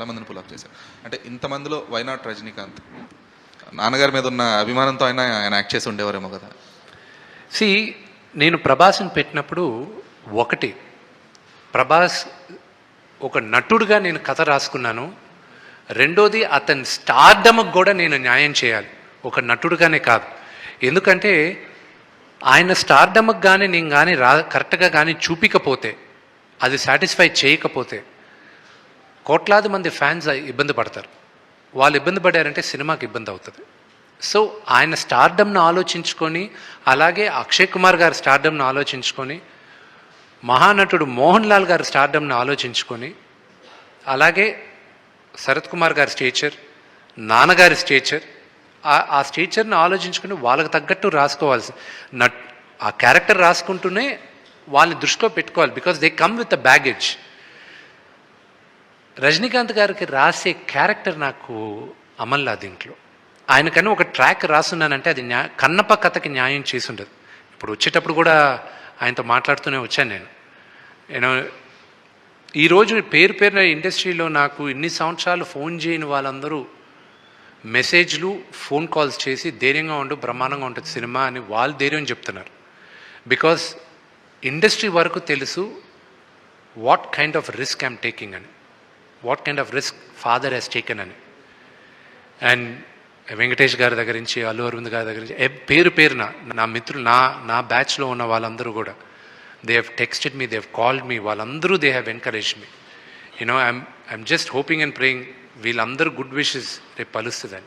చాలామందిని pull up చేశారు. అంటే ఇంతమందిలో వై నాట్ రజనీకాంత్? నాన్నగారి మీద ఉన్న అభిమానంతో ఆయన యాక్ట్ చేసి ఉండేవారేమో కదా. నేను ప్రభాస్ని పెట్టినప్పుడు ఒకటి, ప్రభాస్ ఒక నటుడుగా నేను కథ రాసుకున్నాను. రెండోది అతని స్టార్డమ్కి కూడా నేను న్యాయం చేయాలి, ఒక నటుడుగానే కాదు. ఎందుకంటే ఆయన స్టార్డమ్కి కానీ నేను కానీ కరెక్ట్గా కానీ చూపించకపోతే, అది సాటిస్ఫై చేయకపోతే కోట్లాది మంది ఫ్యాన్స్ ఇబ్బంది పడతారు. వాళ్ళు ఇబ్బంది పడారంటే సినిమాకి ఇబ్బంది అవుతుంది. సో ఆయన స్టార్డమ్ను ఆలోచించుకొని, అలాగే అక్షయ్ కుమార్ గారి స్టార్డమ్ను ఆలోచించుకొని, మహానటుడు మోహన్ లాల్ గారి స్టార్డమ్ను ఆలోచించుకొని, అలాగే శరత్ కుమార్ గారి స్టేచర్, నాన్నగారి స్టేచర్, ఆ స్టేచర్ని ఆలోచించుకుని వాళ్ళకి తగ్గట్టు రాసుకోవాల్సి ఆ క్యారెక్టర్ రాసుకుంటూనే వాళ్ళని దృష్టిలో పెట్టుకోవాలి. Because they come with a baggage. Rajinikanth గారికి రాసే క్యారెక్టర్ నాకు అమల్లా దీంట్లో. ఆయనకన్నా ఒక ట్రాక్ రాస్తున్నానంటే అది కన్నప్ప కథకి న్యాయం చేసి ఉండదు. ఇప్పుడు వచ్చేటప్పుడు కూడా ఆయనతో మాట్లాడుతూనే వచ్చాను నేను ఈరోజు పేరున ఇండస్ట్రీలో నాకు ఇన్ని సంవత్సరాలు ఫోన్ చేయని వాళ్ళందరూ మెసేజ్లు, ఫోన్ కాల్స్ చేసి ధైర్యంగా ఉండు, బ్రహ్మాండంగా ఉంటుంది సినిమా అని వాళ్ళు ధైర్యం చెప్తున్నారు. బికాస్ ఇండస్ట్రీ వరకు తెలుసు what kind of risk I'm taking అని, what kind of risk father has taken అని. అండ్ వెంకటేష్ గారి దగ్గర నుంచి, అల్లు అరవింద్ గారి దగ్గర నుంచి పేరున నా మిత్రులు, నా బ్యాచ్లో ఉన్న వాళ్ళందరూ కూడా they have texted me, they have called me, వాళ్ళందరూ they have encouraged me. I'm just hoping and praying వీళ్ళందరూ గుడ్ విషెస్ రేపు పలుస్తుందని.